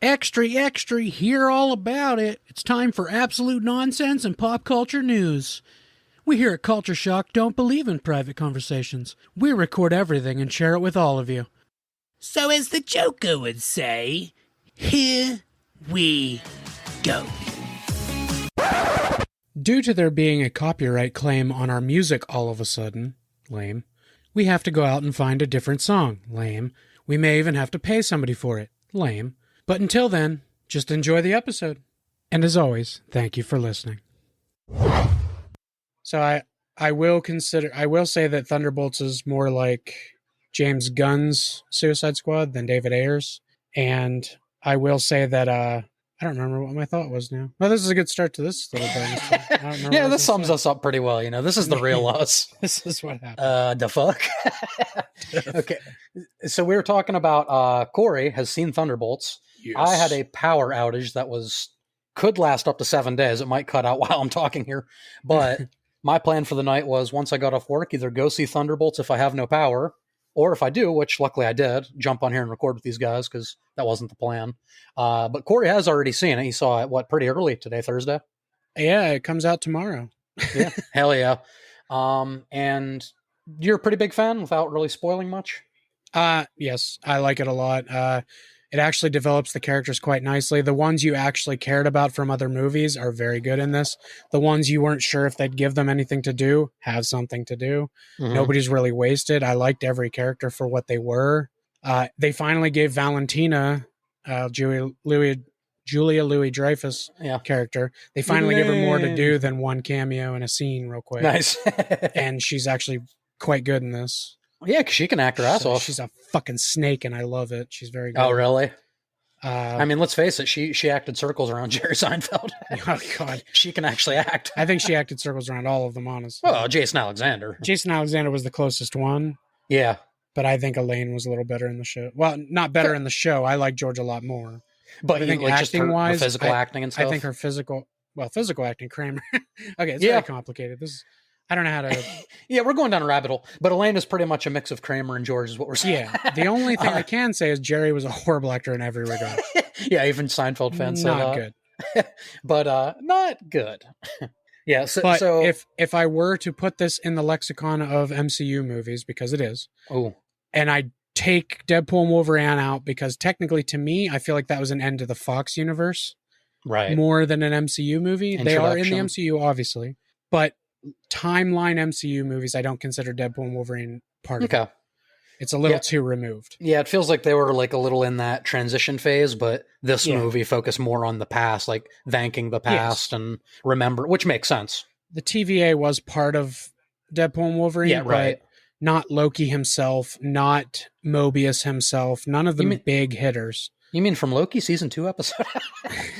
Extra, extra, hear all about it. It's time for absolute nonsense and pop culture news. We here at Culture Shock don't believe in private conversations. We record everything and share it with all of you. So as the Joker would say, here we go. Due to there being a copyright claim on our music all of a sudden, lame, we have to go out and find a different song, lame. We may even have to pay somebody for it, lame. But until then, just enjoy the episode. And as always, thank you for listening. So I will say that Thunderbolts is more like James Gunn's Suicide Squad than David Ayer's. And I will say that I don't remember what my thought was now. Well, this is a good start to this little bonus. Yeah, this sums us up pretty well. You know, this is the real us. This is what happened. The fuck? Okay. So we were talking about Corey has seen Thunderbolts. Yes. I had a power outage that could last up to 7 days. It might cut out while I'm talking here. But my plan for the night was once I got off work, either go see Thunderbolts if I have no power, or if I do, which luckily I did, jump on here and record with these guys because that wasn't the plan. But Corey has already seen it. He saw it, pretty early today, Thursday? Yeah, it comes out tomorrow. Yeah, hell yeah. And you're a pretty big fan without really spoiling much? Yes, I like it a lot. It actually develops the characters quite nicely. The ones you actually cared about from other movies are very good in this. The ones you weren't sure if they'd give them anything to do, have something to do. Mm-hmm. Nobody's really wasted. I liked every character for what they were. They finally gave Valentina, Julia Louis-Dreyfus character. They finally gave her more to do than one cameo in a scene real quick. Nice. And she's actually quite good in this. Yeah, because she can act her ass off. She's a fucking snake, and I love it. She's very good. Oh, really? I mean, let's face it. She acted circles around Jerry Seinfeld. Oh, God. She can actually act. I think she acted circles around all of them, honestly. Well, Jason Alexander. Jason Alexander was the closest one. Yeah. But I think Elaine was a little better in the show. Well, not better in the show. I like George a lot more. But I think acting-wise, physical acting and stuff? I think her physical acting, Kramer. Okay, it's very complicated. I don't know how to... Yeah, we're going down a rabbit hole. But Elaine is pretty much a mix of Kramer and George is what we're saying. Yeah, the only thing I can say is Jerry was a horrible actor in every regard. Yeah, even Seinfeld fans say that. Not good. But not good. Yeah, so if I were to put this in the lexicon of MCU movies, because it is, and I take Deadpool and Wolverine out, because technically to me, I feel like that was an end to the Fox universe. Right. More than an MCU movie. They are in the MCU, obviously. But timeline MCU movies, I don't consider Deadpool and Wolverine part of it. It's a little too removed. Yeah, it feels like they were like a little in that transition phase, but this movie focused more on the past, like thanking the past and remember, which makes sense. The TVA was part of Deadpool and Wolverine, right. But not Loki himself, not Mobius himself, none of the big hitters. You mean from Loki season 2 episode?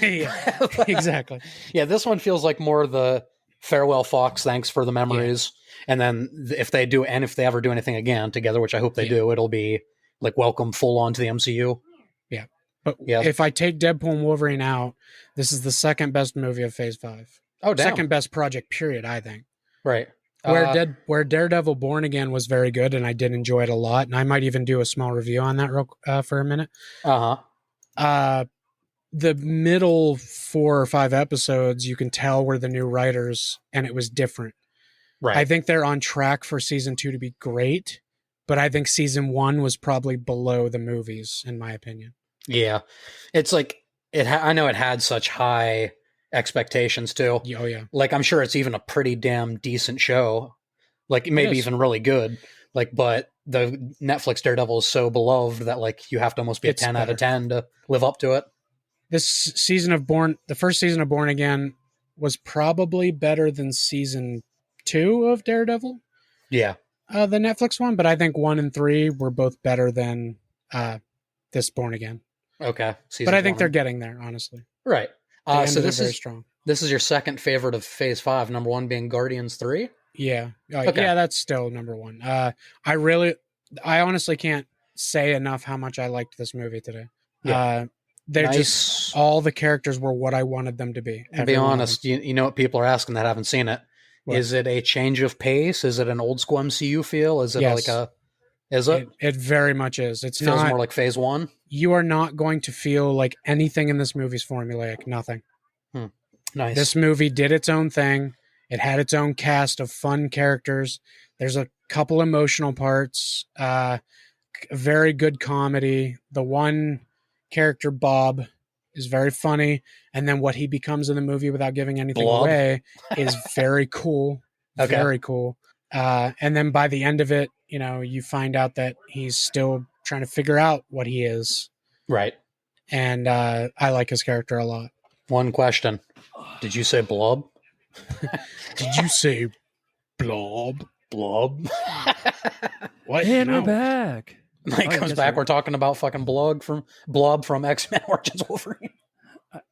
Yeah, exactly. Yeah, this one feels like more the farewell Fox, thanks for the memories. Yeah. And then if they ever do anything again together, which I hope they do, it'll be like welcome full on to the MCU. Yeah. But if I take Deadpool and Wolverine out, this is the second best movie of Phase 5. Oh, damn. Second best project, period, I think. Right. Where Daredevil Born Again was very good, and I did enjoy it a lot, and I might even do a small review on that for a minute. The middle 4 or 5 episodes, you can tell were the new writers, and it was different. Right. I think they're on track for season 2 to be great, but I think season 1 was probably below the movies, in my opinion. Yeah. It's like, I know it had such high expectations too. Oh, yeah. Like, I'm sure it's even a pretty damn decent show. Like, maybe even really good. Like, but the Netflix Daredevil is so beloved that, like, you have to almost be a 10 out of 10 to live up to it. The first season of Born Again was probably better than season 2 of Daredevil. Yeah. The Netflix one, but I think 1 and 3 were both better than this Born Again. Okay. But I think they're getting there, honestly. Right. So this is strong. This is your second favorite of Phase 5, number 1 being Guardians 3? Yeah. Yeah, that's still number 1. I honestly can't say enough how much I liked this movie today. Yeah. They're just, all the characters were what I wanted them to be. To be honest, you know what people are asking that haven't seen it. What? Is it a change of pace? Is it an old school MCU feel? Is it is it? It very much is. It feels more like Phase 1? you are not going to feel like anything in this movie is formulaic. Nothing. Nice. This movie did its own thing. It had its own cast of fun characters. There's a couple emotional parts. Very good comedy. The one character, Bob, is very funny. And then what he becomes in the movie without giving anything Blob. away is very cool. Okay. Very cool. And then by the end of it, you know, you find out that he's still trying to figure out what he is. Right. And I like his character a lot. One question. Did you say blob? Did you say blob? Blob? What? And No. we're back. Mike I comes guess back. we're- We're talking about fucking Blob from X-Men Origins Wolverine.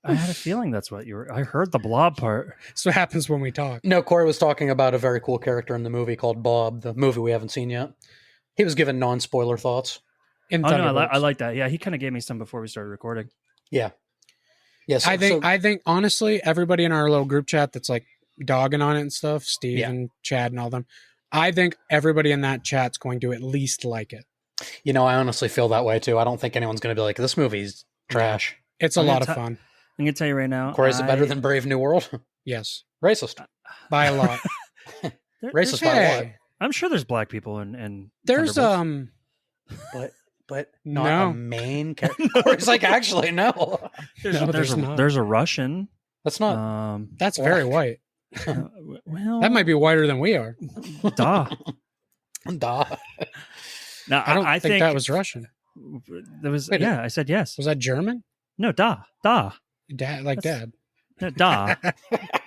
I had a feeling that's what you were. I heard the blob part. That's what happens when we talk. No, Corey was talking about a very cool character in the movie called Bob, the movie we haven't seen yet. He was given non-spoiler thoughts. In Oh no, Thunderbolts. I like that. Yeah, he kind of gave me some before we started recording. Yeah. Yes. I think honestly, everybody in our little group chat that's like dogging on it and stuff, Steve Yeah. and Chad and all them, I think everybody in that chat's going to at least like it. I honestly feel that way too. I don't think anyone's going to be like, this movie's trash. It's a I'm gonna lot of ta- fun. I'm gonna tell you right now. Corey, is it better than Brave New World? Yes, Racist. by a lot. Racist by a lot. Hey, I'm sure there's black people in there's Thunderbolts. But not No. a main character. Corey's like, actually, no. There's, No, there's, there's a, not. there's a Russian. That's not. that's very white. Well, That might be whiter than we are. duh. Duh. Now, I don't I think that was Russian. There was. Wait, Yeah, I said yes. Was that German? No, duh. Dad, like That's- dad. No, duh.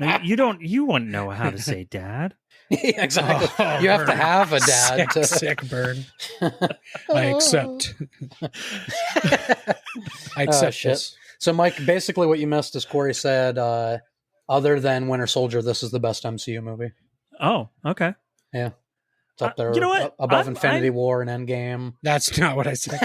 No, you don't. You wouldn't know how to say dad. Yeah, exactly. Oh, You have to burn. have a dad. Sick burn. I accept. I Oh, accept shit. this. So, Mike, basically what you missed is Corey said, other than Winter Soldier, this is the best MCU movie. Oh, okay. It's up there You know what? above I'm- Infinity War and Endgame. That's not what I said.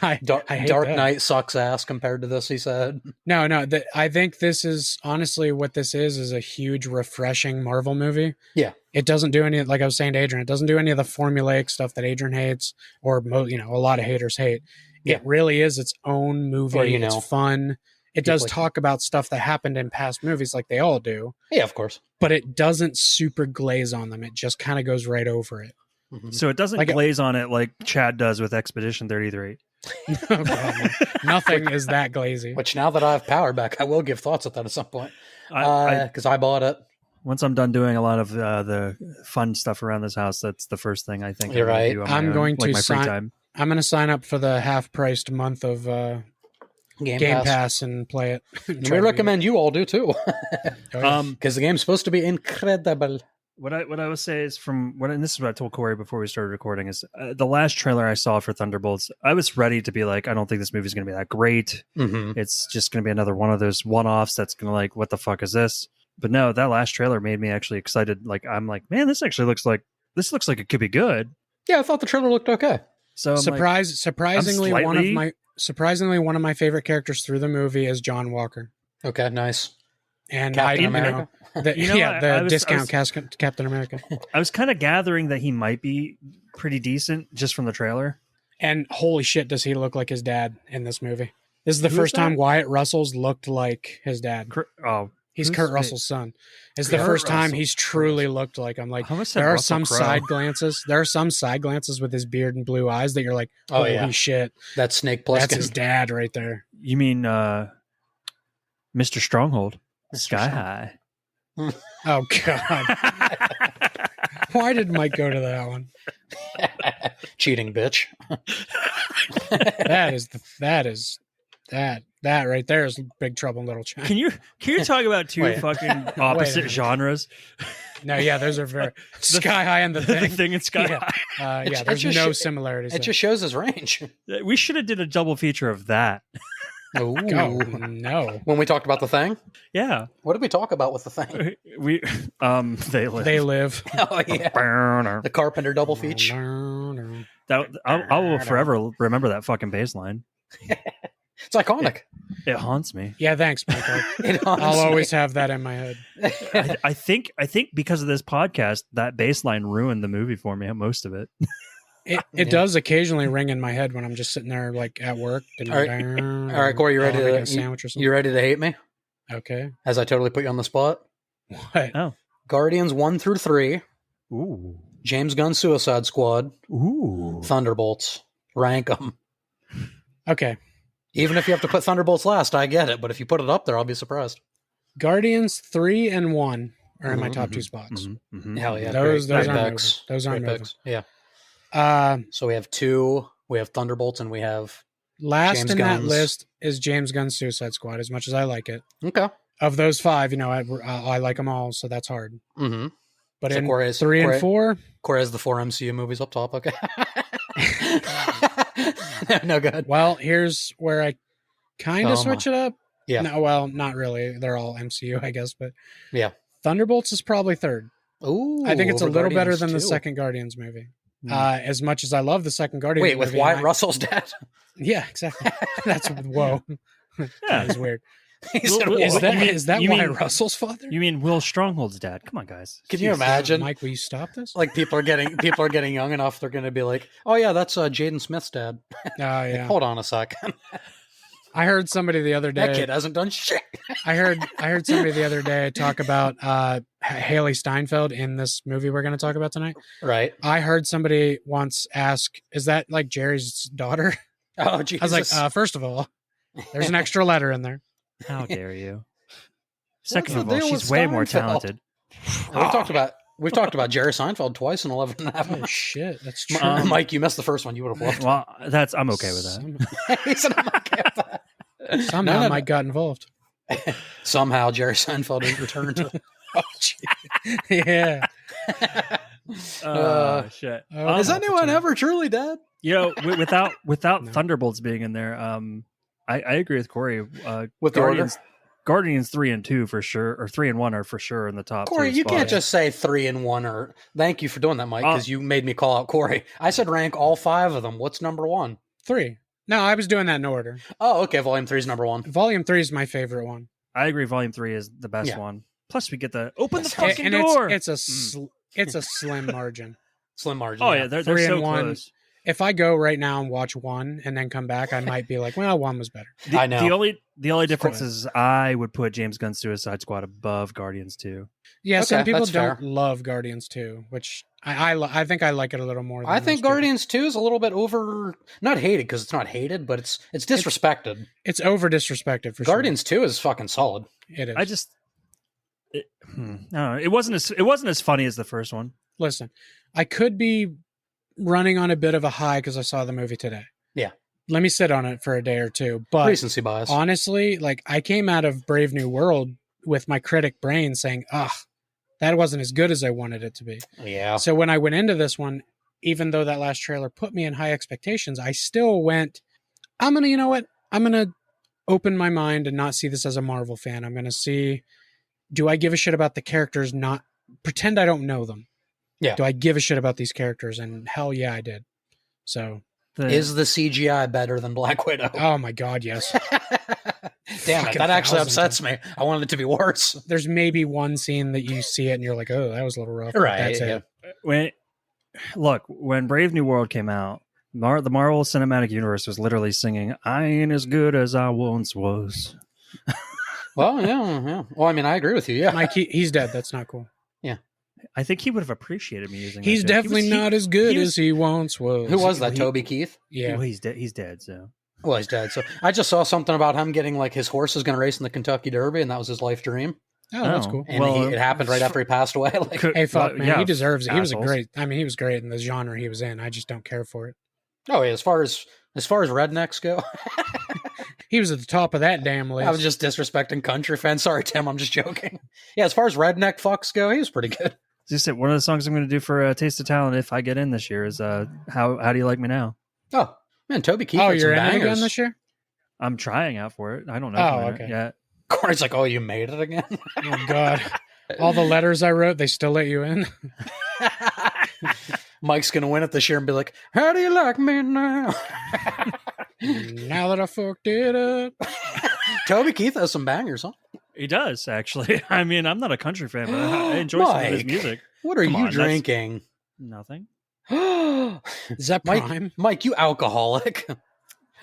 I hate Dark that. Knight sucks ass compared to this, he said. No. I think this is honestly what this is a huge, refreshing Marvel movie. Yeah. It doesn't do any, like I was saying to Adrian, it doesn't do any of the formulaic stuff that Adrian hates or, a lot of haters hate. Yeah. It really is its own movie. Or, It's fun. It does People- talk about stuff that happened in past movies like they all do, Yeah, of course. but it doesn't super glaze on them. It just kind of goes right over it. Mhm. So it doesn't Like a- glaze on it like Chad does with Expedition 33. No problem. Nothing is that glazy. Which now that I have power back, I will give thoughts at that at some point. I, Because I bought it. once I'm done doing a lot of the fun stuff around this house, that's the first thing I think You're I'm gonna right. do on I'm my own, going like to my free sign- time. I'm going to sign up for the half-priced month of Game Game Pass. Pass and play it. And we recommend you all do too. Oh, yeah. Because the game's supposed to be incredible. What I would say is and this is what I told Corey before we started recording is the last trailer I saw for Thunderbolts. I was ready to be like, I don't think this movie's going to be that great. Mm-hmm. It's just going to be another one of those one-offs that's going to like, what the fuck is this? But no, that last trailer made me actually excited. Like, I'm like, man, this looks like it could be good. Yeah, I thought the trailer looked okay. So I'm surprisingly, slightly- one of my favorite characters through the movie is John Walker. Okay, nice. And Captain I, America. the I discount Captain America. I was kind of gathering that he might be pretty decent just from the trailer. And holy shit, does he look like his dad in this movie? This is the Who's first time that? Wyatt Russell's looked like his dad. Oh, He's who's- Kurt Russell's son. It's the Kurt first time Russell. he's truly looked like him. Like I almost said there are Russell some Crowe. side glances. There are some side glances with his beard and blue eyes that you're like, Oh, holy yeah. shit, That's Snake that's Plissken. his dad right there. You mean Mr. Stronghold? Sky High. Oh god, why did Mike go to that one? Cheating bitch. That right there is Big Trouble in Little China. Can you talk about two Wait. fucking opposite minute. genres? No, yeah, those are very Sky High and the The thing. thing in Sky Yeah. High. It There's just no sh- similarities. It just shows his range. We should have did a double feature of that. Ooh. oh no, When we talked about the thing, Yeah, what did we talk about with the thing? we they live. they live. Oh yeah, the Carpenter double feature. I will forever remember that fucking bass line. It's iconic. It haunts me. Yeah, thanks, Michael. It I'll haunts me. always have that in my head. I think because of this podcast, that bass line ruined the movie for me. Most of it. It Yeah. does occasionally ring in my head when I'm just sitting there like at work. All right, Corey, you ready making to a sandwich or something? you ready to hate me? Okay. As I totally put you on the spot. What? Oh. Guardians 1 through 3, Ooh. James Gunn Suicide Squad, Ooh. Thunderbolts. Rank them. Okay. Even if you have to put Thunderbolts last, I get it. But if you put it up there, I'll be surprised. Guardians 3 and 1 are in my Mhm, top two spots. Hell yeah. Those great aren't picks. moving. Those aren't Great moving. picks. Yeah. Uh, So we have 2. We have Thunderbolts, and we have last James in that Gunn's. list is James Gunn's Suicide Squad. As much as I like it, okay. of those 5, I like them all, so that's hard. Mm-hmm. But So in Corey has- 3 Corey- and 4, Corey has the 4 MCU movies up top. Okay. No, go ahead. well, here's where I kind Oh, of switch it up. Yeah. No, well, not really. They're all MCU, I guess, but Yeah. Thunderbolts is probably 3rd. Ooh, I think it's a over little better Guardians than the 2. second Guardians movie. Hmm. As much as I love the second Guardians Wait, with movie, Wyatt and Russell's dad? yeah, exactly. That's whoa. Yeah. That is weird. He said, Well, Is "Whoa." that you mean- is that you Wyatt mean- Russell's father? You mean Will Stronghold's dad? Come on, guys. Can you Jeez, imagine? Mike? Will you stop this? Like people are getting young enough, they're going to be like, "Oh yeah, that's Jaden Smith's dad." Oh yeah. Hold on a second, I heard somebody the other that day. kid hasn't done shit. I heard somebody the other day talk about Haley Steinfeld in this movie we're going to talk about tonight. Right? I heard somebody once ask, "Is that like Jerry's daughter?" Oh Jesus! I was like, first of all, there's an extra letter in there. How dare you? What's Second the of all, deal she's with way more Steinfeld? talented. We've talked about Jerry Seinfeld twice in 11 and a half Oh minutes. shit, that's true. Mike, you missed the first one. You would have loved. Well, I'm okay with that. He said, "I'm okay with that." Somehow No. Mike got involved. Somehow Jerry Seinfeld is returned. Oh, gee. Yeah. Shit. Oh, Is no, anyone pretend. ever truly dead? You know, without No. Thunderbolts being in there, I agree with Corey. With the order? Guardians 3 and 2 for sure, or 3 and 1 are for sure in the top. Corey, two you can't spots. just say 3 and 1. Or thank you for doing that, Mike, because you made me call out Corey. I said rank all 5 of them. What's number 1? 3. No, I was doing that in order. Oh, okay. Volume 3 is number 1. Volume 3 is my favorite one. I agree. Volume 3 is the best Yeah. one. Plus, we get the open the And- fucking And door. it's a slim margin. Slim margin. Oh yeah, they're 3 so and 1. close. If I go right now and watch 1 and then come back, I might be like, well, 1 was better. I know. The only difference is I would put James Gunn's Suicide Squad above Guardians 2. Yeah, some Okay, people that's don't fair. love Guardians 2, which I think I like it a little more. Than I think most people. Guardians 2 is a little bit not hated because it's not hated, but it's disrespected. It's over disrespected for Guardians 2 is fucking solid. sure. It is. I just, I don't know. It wasn't as funny as the first one. Listen, I could be running on a bit of a high because I saw the movie today. Yeah. Let me sit on it for a day or two. But Recency bias. honestly, like I came out of Brave New World with my critic brain saying, ugh, that wasn't as good as I wanted it to be. Yeah. So when I went into this one, even though that last trailer put me in high expectations, I still went, you know what? I'm going to open my mind and not see this as a Marvel fan. I'm going to see, do I give a shit about the characters, not pretend I don't know them? Yeah. Do I give a shit about these characters? And hell yeah, I did. So, Is the CGI better than Black Widow? oh my God, yes. Damn it. Fucking That actually 1,000 upsets me. I wanted it to be worse. There's maybe one scene that you see it and you're like, oh, that was a little rough. but Right. That's yeah. it. When Brave New World came out, the Marvel Cinematic Universe was literally singing, "I ain't as good as I once was." Well, yeah. Well, I mean, I agree with you. Yeah. Mike, he's dead. That's not cool. I think he would have appreciated me using. He's that joke. definitely not as good as he once was. Who was that? he- Toby Keith? Yeah. Well, he's dead. He's dead. So Well, he's dead. So I just saw something about him getting like his horse is going to race in the Kentucky Derby, and that was his life dream. Oh, that's Oh. cool. And Well, it happened right after he passed away. Like, Hey, fuck, well, man. yeah, He deserves it. He was a assholes. great, he was great in the genre he was in. I just don't care for it. oh, yeah, as far as rednecks go, He was at the top of that damn list. I was just disrespecting country fans. Sorry, Tim. I'm just joking. Yeah, as far as redneck fucks go, he was pretty good. just one of the songs I'm going to do for Taste of Talent if I get in this year is "How Do You Like Me Now." Oh man, Toby Keith. oh, had you're in some it again bangers. this year? I'm trying out for it. I don't know. Oh, if I'm in it okay. yet. Corey's like, oh, you made it again. Oh, God. All the letters I wrote, they still let you in? Mike's gonna win it this year and be like, "How do you like me now?" Now that I fucked it up. Toby Keith has some bangers, huh? He does actually. I mean, I'm not a country fan, but I enjoy some of his Mike. music. What are Come you on, that's- drinking? Nothing. Is that Mike, Prime? Mike, you alcoholic.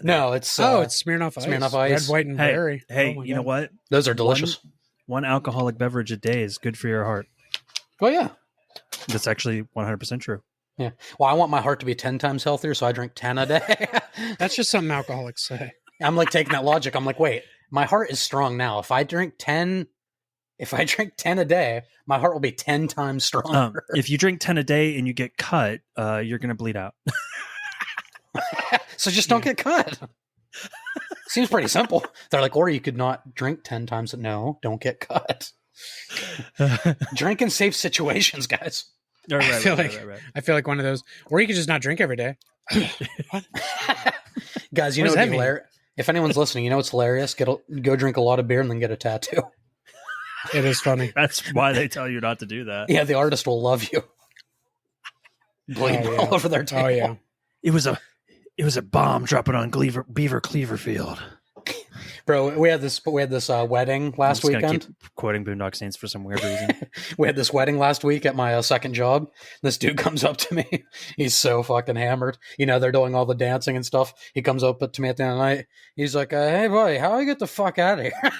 No, it's It's Smirnoff Ice. Smirnoff Ice. Red, white, and Hey, berry. hey, Oh my you know God. what? those are delicious. One alcoholic beverage a day is good for your heart. Oh yeah. That's actually 100% true. Yeah. Well, I want my heart to be 10 times healthier, so I drink 10 a day. That's just something alcoholics say. I'm like taking that logic. I'm like, wait, my heart is strong now. If I drink 10 a day, my heart will be 10 times stronger. If you drink 10 a day and you get cut, you're going to bleed out. So just don't get cut. Seems pretty simple. They're like, or you could not drink 10 times. No, don't get cut. Drink in safe situations, guys. Right, I feel like one of those, or you could just not drink every day. Guys, you What know does that what's mean? hilarious? If anyone's listening, you know what's hilarious? Go drink a lot of beer and then get a tattoo. It is funny. That's why they tell you not to do that. Yeah, the artist will love you. Bleeding yeah. all over their table. Oh yeah. It was a bomb dropping on Beaver Cleaverfield. Bro, we had this wedding last I'm just gonna weekend. keep quoting Boondock Saints for some weird reason. We had this wedding last week at my second job. This dude comes up to me. He's so fucking hammered. You know, they're doing all the dancing and stuff. He comes up to me at the end of the night. He's like, hey, buddy, how do I get the fuck out of here?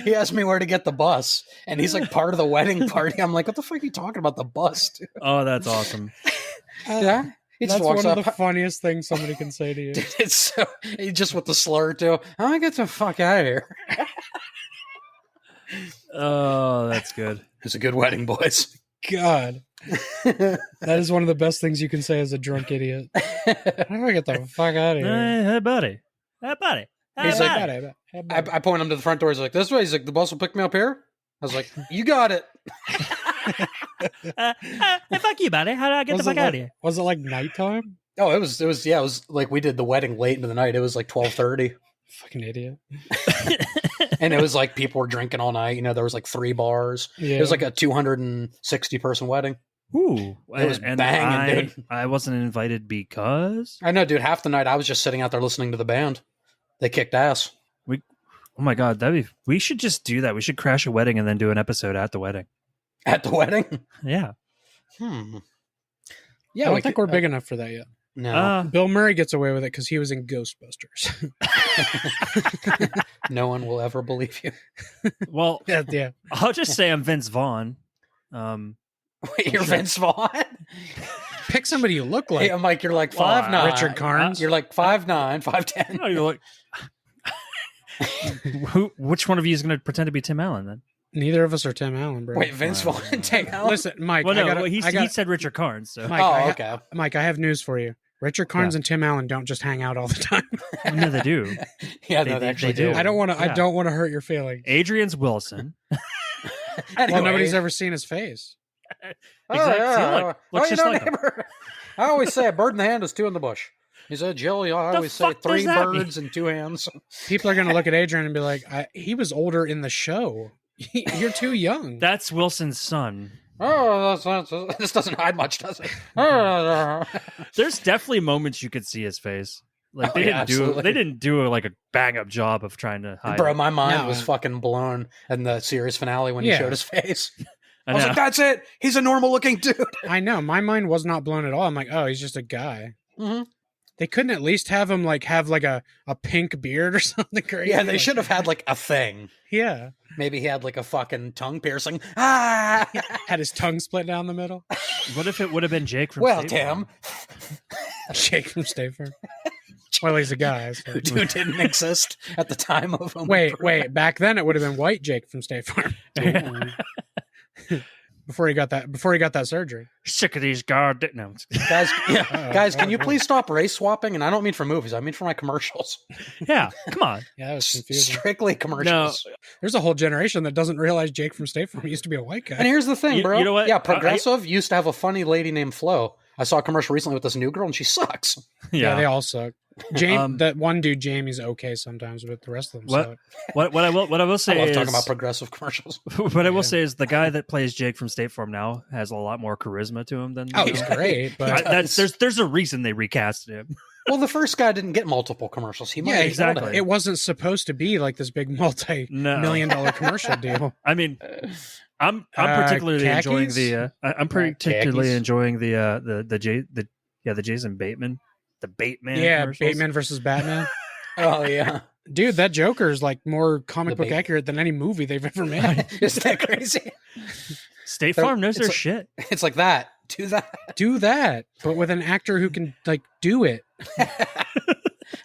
He asked me where to get the bus. And he's like part of the wedding party. I'm like, what the fuck are you talking about, the bus, dude? Oh, that's awesome. Yeah. He just That's walks one up. of the funniest things somebody can say to you. Dude, it's so, he just with the slur too. How do I get the fuck out of here? Oh, that's good. It's a good wedding, boys. God, that is one of the best things you can say as a drunk idiot. How do I get the fuck out of here? Hey, buddy. Hey, buddy. Hey, He's like, buddy. I point him to the front door. He's like, this way. He's like, the bus will pick me up here. I was like, you got it. Hey, fuck you, buddy. How do I get the fuck out of here? Was it like nighttime? Oh, it was like we did the wedding late into the night. It was like 12:30. Fucking idiot. And it was like people were drinking all night. You know, there was like 3 bars. Yeah. It was like a 260 person wedding. Ooh. It was banging, dude. I wasn't invited because... I know, dude. Half the night I was just sitting out there listening to the band. They kicked ass. Oh my God, we should just do that. We should crash a wedding and then do an episode at the wedding. At the wedding? Yeah. Yeah, I don't think we're big enough for that yet. No. Bill Murray gets away with it because he was in Ghostbusters. No one will ever believe you. Well, yeah. I'll just say I'm Vince Vaughn. Wait, you're Vince Vaughn? Pick somebody you look like. Hey, Mike, you're like Well, 5'9". Richard Carnes. You're like 5'9", 5'10". No, you're like... Which one of you is going to pretend to be Tim Allen then? Neither of us are Tim Allen, bro. Wait, Vince Vaughn and Tim Allen? Listen, Mike. Well, no, I he got, said Richard Carnes. So. Mike, Oh, okay. Mike, I have news for you. Richard Carnes and Tim Allen don't just hang out all the time. No, they do. Yeah, They- no, they they actually do. do. I don't want to. I Yeah. don't want to hurt your feelings. Adrian's Wilson. Anyway. Well, nobody's ever seen his face. Exactly. Oh, Looks just like him. neighbor. I always say a bird in the hand is 2 in the bush. He said, Jill, I always say fuck does 3 that mean? birds and 2 hands. People are going to look at Adrian and be like, "He was older in the show. You're too young." That's Wilson's son. Oh, this doesn't hide much, does it? Oh, There's definitely moments you could see his face. Like Oh, yeah, absolutely. they didn't do like a bang up job of trying to hide. Bro, it. my mind No. was fucking blown in the series finale when he Yeah. showed his face. I I was know. like, that's it. He's a normal looking dude. I know. My mind was not blown at all. I'm like, oh, he's just a guy. Mhm. They couldn't at least have him have a pink beard or something crazy. Yeah, they Like, should have had like a thing. Yeah, Maybe he had like a fucking tongue piercing. Ah! had his tongue split down the middle. What if it would have been Jake from Well, State Tim, Farm? Jake from State Farm. Well, he's a guy. So. who didn't exist at the time of him. Wait. Back then, it would have been white Jake from State Farm. Before he got that surgery. Sick of these guard. No, Guys, yeah, Oh, guys, can oh, you oh. please stop race swapping? And I don't mean for movies. I mean for my commercials. yeah, come on. Yeah, that was confusing. Strictly commercials. There's a whole generation that doesn't realize Jake from State Farm used to be a white guy. And here's the thing, You- bro. you know what? Yeah, Progressive used to have a funny lady named Flo. I saw a commercial recently with this new girl, and she sucks. Yeah, they all suck. James, Um, that one dude, Jamie's okay sometimes, but the rest of them What? suck. What I will I say love is talking about progressive commercials. what I will Yeah. say is the guy that plays Jake from State Farm now has a lot more charisma to him than Oh, he's great, but there's a reason they recasted him. Well, the first guy didn't get multiple commercials. He might yeah, have exactly. killed it. it wasn't supposed to be like this big multi-million No, dollar commercial deal. I mean, I'm particularly enjoying khakis? the. I'm particularly Khakis. enjoying the Jason Bateman, the Bateman. Yeah, commercials. Bateman versus Batman. Oh yeah, Dude, that Joker is like more comic The book Batman. accurate than any movie they've ever made. isn't that crazy? State They're- Farm knows their it's shit. It's like that. Do that. Do that, but with an actor who can like do it.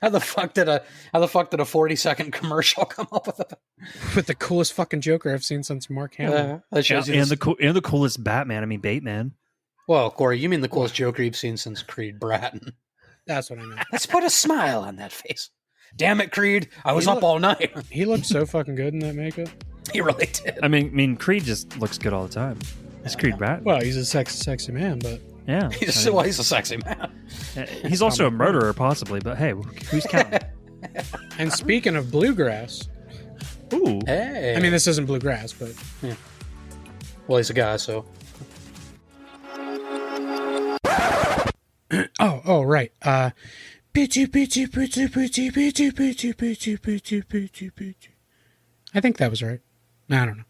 How the fuck did a 40-second commercial come up with a? With the coolest fucking Joker I've seen since Mark Hamill. That shows you And this- the coolest Batman. I mean Bateman. Well, Corey, you mean the coolest Joker you've seen since Creed Bratton? That's what I meant. Let's put a smile on that face. Damn it, Creed! I was He up look- all night. He looked so fucking good in that makeup. He really did. I mean Creed just looks good all the time. It's Creed Bratton. Well, he's a sexy man, but yeah. He's, I mean, he's a sexy man. he's also a murderer, possibly. But hey, who's counting? and speaking of bluegrass, Ooh. Hey, I mean this isn't bluegrass, but well, he's a guy, so oh right. I think that was right. I don't know.